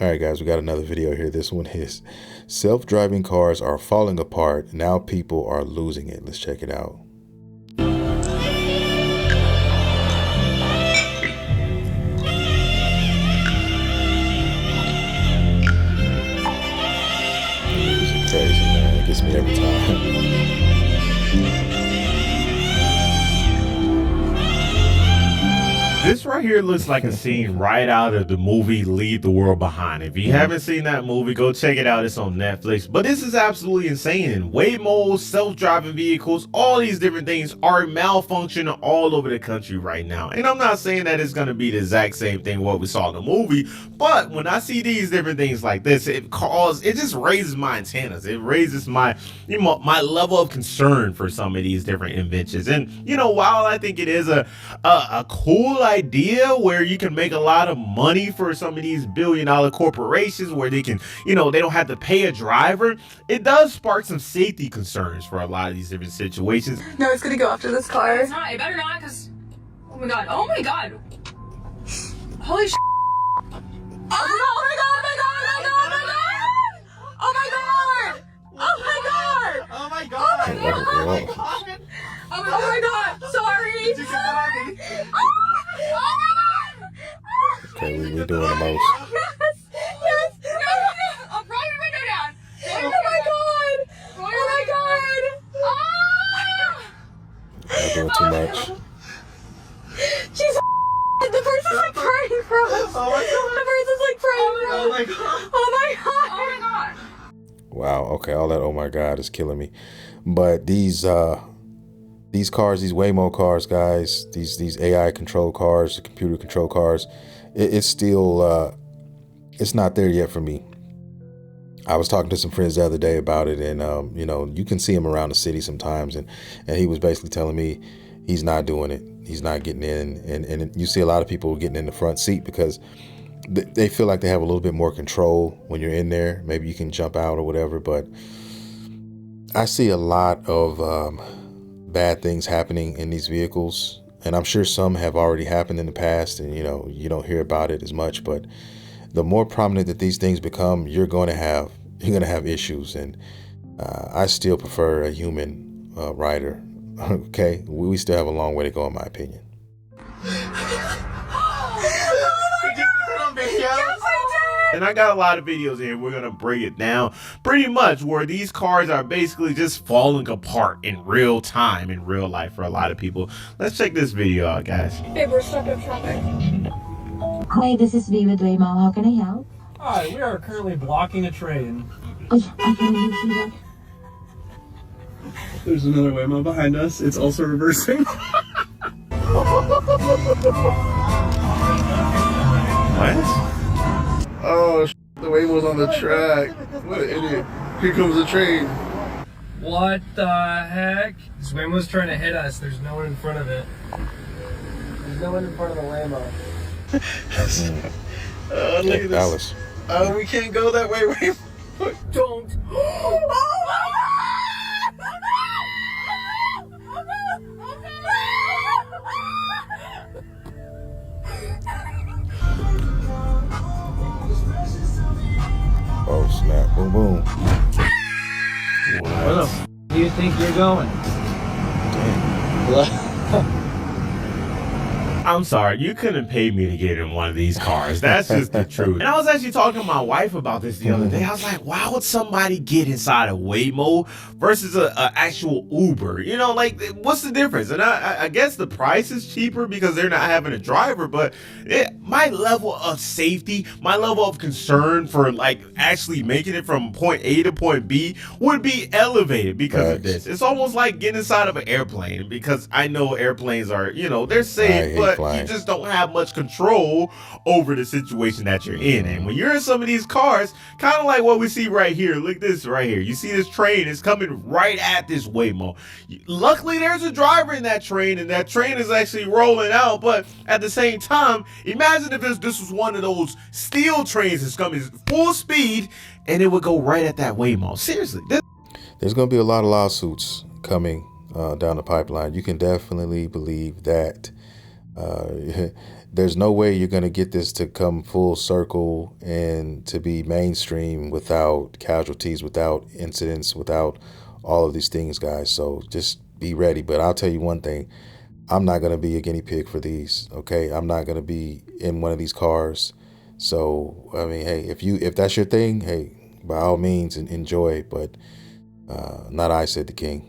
All right, guys, we got another video here. This one is self-driving cars are falling apart. Now people are losing it. Let's check it out. Music crazy, man. It gets me every time. This right here looks like a scene right out of the movie Leave the World Behind. If you haven't seen that movie, go check it out. It's on Netflix. But this is absolutely insane. Waymo, self-driving vehicles, all these different things are malfunctioning all over the country right now. And I'm not saying that it's going to be the exact same thing what we saw in the movie, but when I see these different things like this, it just raises my antennas. It raises my level of concern for some of these different inventions. And while I think it is a cool idea where you can make a lot of money for some of these billion-dollar corporations where they can, they don't have to pay a driver, it does spark some safety concerns for a lot of these different situations. No, it's gonna go after this car. It's not. It better not, because... Oh my god. Oh my god. Holy sh**. Oh my god, oh my god, oh my god, oh my god, oh my god, oh my god, Oh my god. oh my god, oh my god, sorry. Did you get that on me? Oh my god. Okay, we doing the most. Yes. Roll your window down. Oh my god. Oh my god. Not doing too much. She's the person's like praying for us. Oh my god. The person's like praying for us. Oh my god. Oh my god. Oh my god. Wow. Okay, all that "oh my god" is killing me. But these cars, these Waymo cars, guys, these AI control cars, the computer control cars, it's still it's not there yet for me. I was talking to some friends the other day about it, and you can see him around the city sometimes, and he was basically telling me he's not doing it. He's not getting in, and you see a lot of people getting in the front seat because they feel like they have a little bit more control when you're in there. Maybe you can jump out or whatever, but I see a lot of bad things happening in these vehicles, and I'm sure some have already happened in the past, and you don't hear about it as much. But the more prominent that these things become, you're going to have issues, and I still prefer a human rider. Okay, we still have a long way to go, in my opinion. And I got a lot of videos here. We're going to break it down pretty much where these cars are basically just falling apart in real time, in real life for a lot of people. Let's check this video out, guys. Babe, we're stuck in traffic. Hi, this is V with Waymo. How can I help? Hi, we are currently blocking a train. Oh, yeah, I can really see that. There's another Waymo behind us. It's also reversing. What? Oh, the Waymo's on the track. What an idiot. Here comes the train. What the heck? This Waymo's trying to hit us. There's no one in front of it. There's no one in front of the Waymo. Look at this. Dallas. Oh, we can't go that way. Wait. Don't. Oh snap! Boom boom. Where the f do you think you're going? I'm sorry, you couldn't pay me to get in one of these cars. That's just the truth. And I was actually talking to my wife about this the other day. I was like, why would somebody get inside a Waymo versus a actual Uber? What's the difference? And I guess the price is cheaper because they're not having a driver, but my level of safety, my level of concern for actually making it from point A to point B would be elevated because of this. It's almost like getting inside of an airplane, because I know airplanes are, they're safe, but you just don't have much control over the situation that you're in. And when you're in some of these cars, kind of like what we see right here, look at this right here. You see this train is coming right at this Waymo. Luckily, there's a driver in that train, and that train is actually rolling out. But at the same time, imagine if this was one of those steel trains that's coming full speed, and it would go right at that Waymo. Seriously. There's going to be a lot of lawsuits coming down the pipeline. You can definitely believe that. there's no way you're going to get this to come full circle and to be mainstream without casualties, without incidents, without all of these things, guys. So just be ready. But I'll tell you one thing. I'm not going to be a guinea pig for these. Okay. I'm not going to be in one of these cars. So, I mean, hey, if that's your thing, hey, by all means enjoy, but not I, said the king.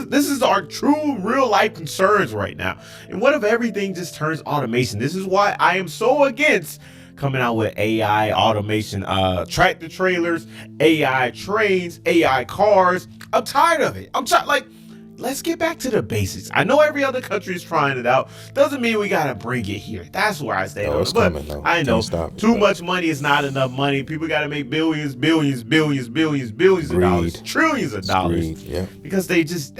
This is our true real life concerns right now. And what if everything just turns automation? This is why I am so against coming out with AI automation, tractor trailers, AI trains, AI cars. I'm tired of it. Let's get back to the basics. I know every other country is trying it out. Doesn't mean we gotta bring it here. That's where I stay. It's but coming, though. I know too much but money is not enough money. People gotta make billions of dollars, trillions of dollars. Greed, yeah. Because they just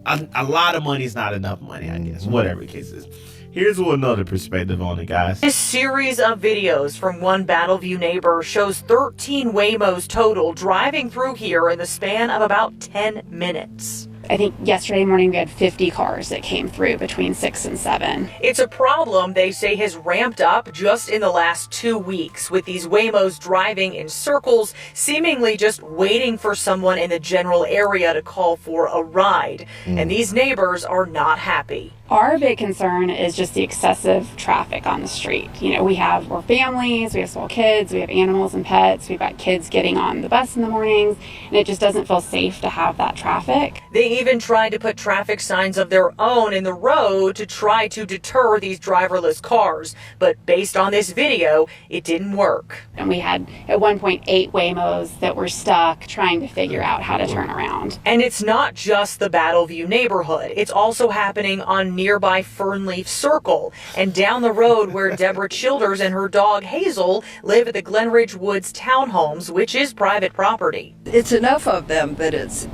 a lot of money is not enough money, I guess. Whatever the case is. Here's another perspective on it, guys. This series of videos from one Battleview neighbor shows 13 Waymos total driving through here in the span of about 10 minutes. I think yesterday morning we had 50 cars that came through between 6 and 7. It's a problem they say has ramped up just in the last 2 weeks, with these Waymos driving in circles, seemingly just waiting for someone in the general area to call for a ride. And these neighbors are not happy. Our big concern is just the excessive traffic on the street. You know, we're families, we have small kids, we have animals and pets, we've got kids getting on the bus in the mornings, and it just doesn't feel safe to have that traffic. They even tried to put traffic signs of their own in the road to try to deter these driverless cars, but based on this video, it didn't work. And we had at one point 8 Waymos that were stuck trying to figure out how to turn around. And it's not just the Battleview neighborhood. It's also happening on nearby Fernleaf Circle and down the road where Deborah Childers and her dog Hazel live at the Glenridge Woods townhomes, which is private property. It's enough of them that it's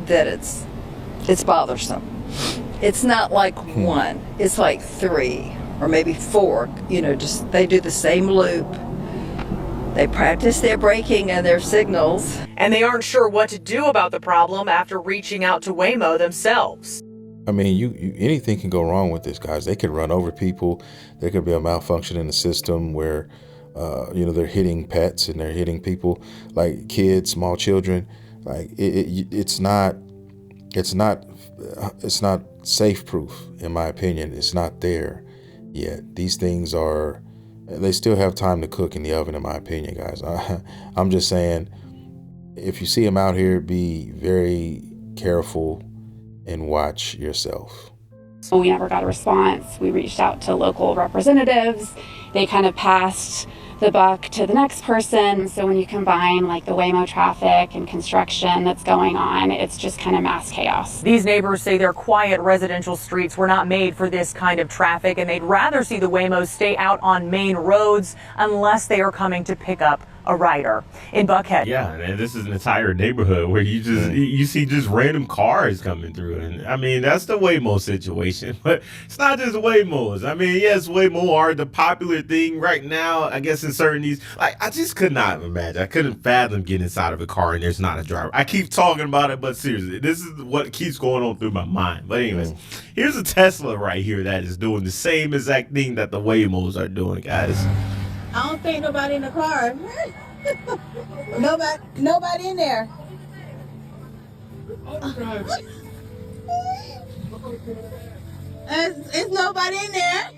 bothersome. It's not like one, it's like 3 or maybe 4, just they do the same loop. They practice their braking and their signals. And they aren't sure what to do about the problem after reaching out to Waymo themselves. I mean, you anything can go wrong with this, guys. They could run over people. There could be a malfunction in the system where, they're hitting pets and they're hitting people, like kids, small children. Like it's not safe proof, in my opinion. It's not there yet. These things they still have time to cook in the oven, in my opinion, guys. I'm just saying, if you see them out here, be very careful and watch yourself. So we never got a response. We reached out to local representatives. They kind of passed the buck to the next person. So when you combine like the Waymo traffic and construction that's going on, it's just kind of mass chaos. These neighbors say their quiet residential streets were not made for this kind of traffic, and they'd rather see the Waymos stay out on main roads unless they are coming to pick up a rider in Buckhead. Yeah, and this is an entire neighborhood where you see just random cars coming through, and I mean that's the Waymo situation. But it's not just Waymos. I mean, yes, Waymo are the popular thing right now, I guess, in certain these. Like, I just could not imagine. I couldn't fathom getting inside of a car and there's not a driver. I keep talking about it, but seriously, this is what keeps going on through my mind. But anyways, here's a Tesla right here that is doing the same exact thing that the Waymos are doing, guys. I don't think nobody in the car. Nobody in there. It's nobody in there.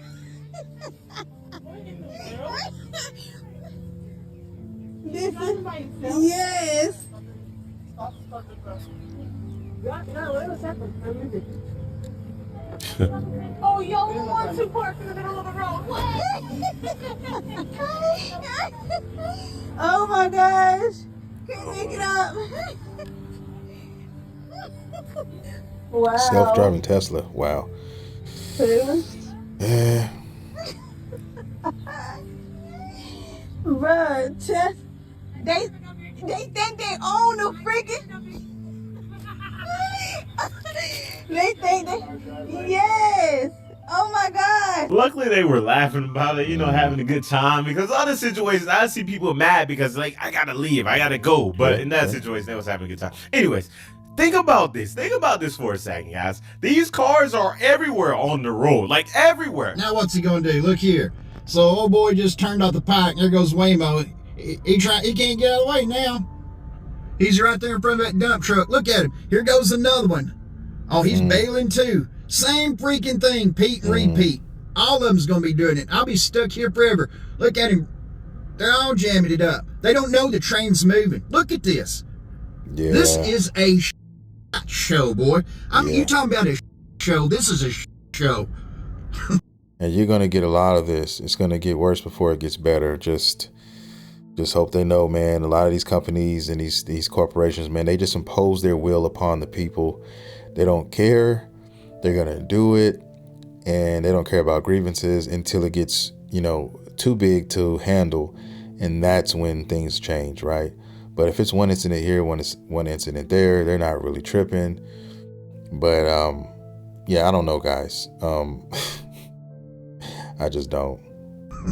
Yes. Oh, yo, we want to park in the middle of the road. Oh my gosh. Can't make it up. Wow. Self-driving Tesla. Wow. Yeah. Bruh, they think they own the freaking. They think yes. Oh my God. Luckily, they were laughing about it, having a good time. Because other situations, I see people mad because, like, I gotta leave, I gotta go. But in that situation, they was having a good time. Anyways, think about this. Think about this for a second, guys. These cars are everywhere on the road, like everywhere. Now what's he gonna do? Look here. So old boy just turned off the pike, and there goes Waymo. He can't get out of the way now. He's right there in front of that dump truck. Look at him. Here goes another one. Oh, he's bailing too. Same freaking thing, Pete and repeat. All of them's gonna be doing it. I'll be stuck here forever. Look at him. They're all jamming it up. They don't know the train's moving. Look at this. Yeah. This is a show, boy. I mean, you talking about a show. This is a show. And you're gonna get a lot of this. It's gonna get worse before it gets better. Just hope they know, man. A lot of these companies and these corporations, man, they just impose their will upon the people. They don't care. They're gonna do it, and they don't care about grievances until it gets, too big to handle, and that's when things change, right? But if it's one incident here, one incident there, they're not really tripping. But yeah, I don't know, guys. I just don't.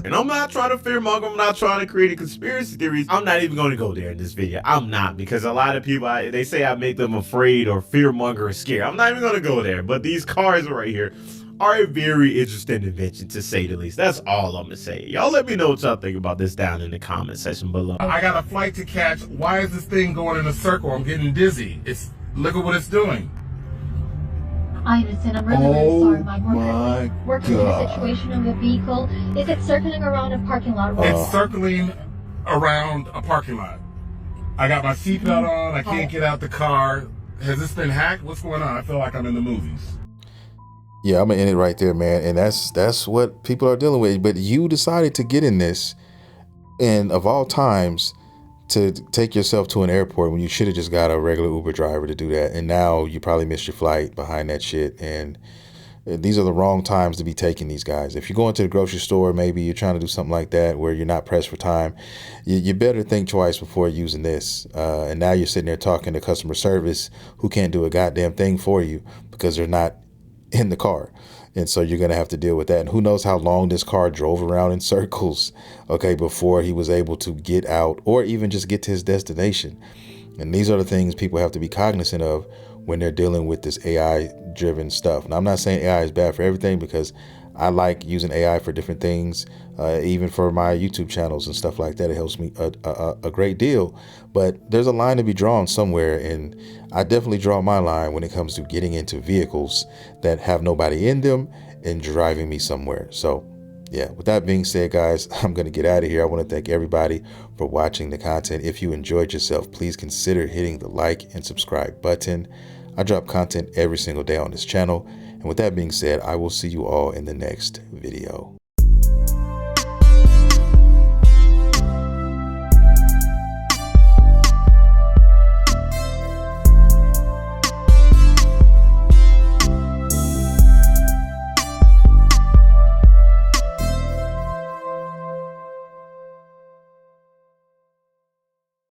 And I'm not trying to fearmonger. I'm not trying to create a conspiracy theories. I'm not even going to go there in this video. I'm not, because a lot of people, they say I make them afraid or fearmonger or scared. I'm not even going to go there. But these cars right here are a very interesting invention, to say the least. That's all I'm going to say. Y'all let me know what y'all think about this down in the comment section below. I got a flight to catch. Why is this thing going in a circle? I'm getting dizzy. Look at what it's doing. I understand. I'm really, really sorry, Mike. We're working through the situation of the vehicle. Is it circling around a parking lot? It's circling around a parking lot. I got my seatbelt on. I can't get out the car. Has this been hacked? What's going on? I feel like I'm in the movies. Yeah, I'm gonna end it right there, man. And that's what people are dealing with. But you decided to get in this, and of all times, to take yourself to an airport when you should have just got a regular Uber driver to do that. And now you probably missed your flight behind that shit. And these are the wrong times to be taking these guys. If you're going to the grocery store, maybe you're trying to do something like that where you're not pressed for time, you better think twice before using this. And now you're sitting there talking to customer service who can't do a goddamn thing for you because they're not in the car. And so you're going to have to deal with that. And who knows how long this car drove around in circles, okay, before he was able to get out or even just get to his destination. And these are the things people have to be cognizant of when they're dealing with this AI-driven stuff. Now, I'm not saying AI is bad for everything, because I like using AI for different things, even for my YouTube channels and stuff like that. It helps me a great deal. But there's a line to be drawn somewhere, and I definitely draw my line when it comes to getting into vehicles that have nobody in them and driving me somewhere. So yeah, with that being said, guys, I'm going to get out of here. I want to thank everybody for watching the content. If you enjoyed yourself, please consider hitting the like and subscribe button. I drop content every single day on this channel. And with that being said, I will see you all in the next video.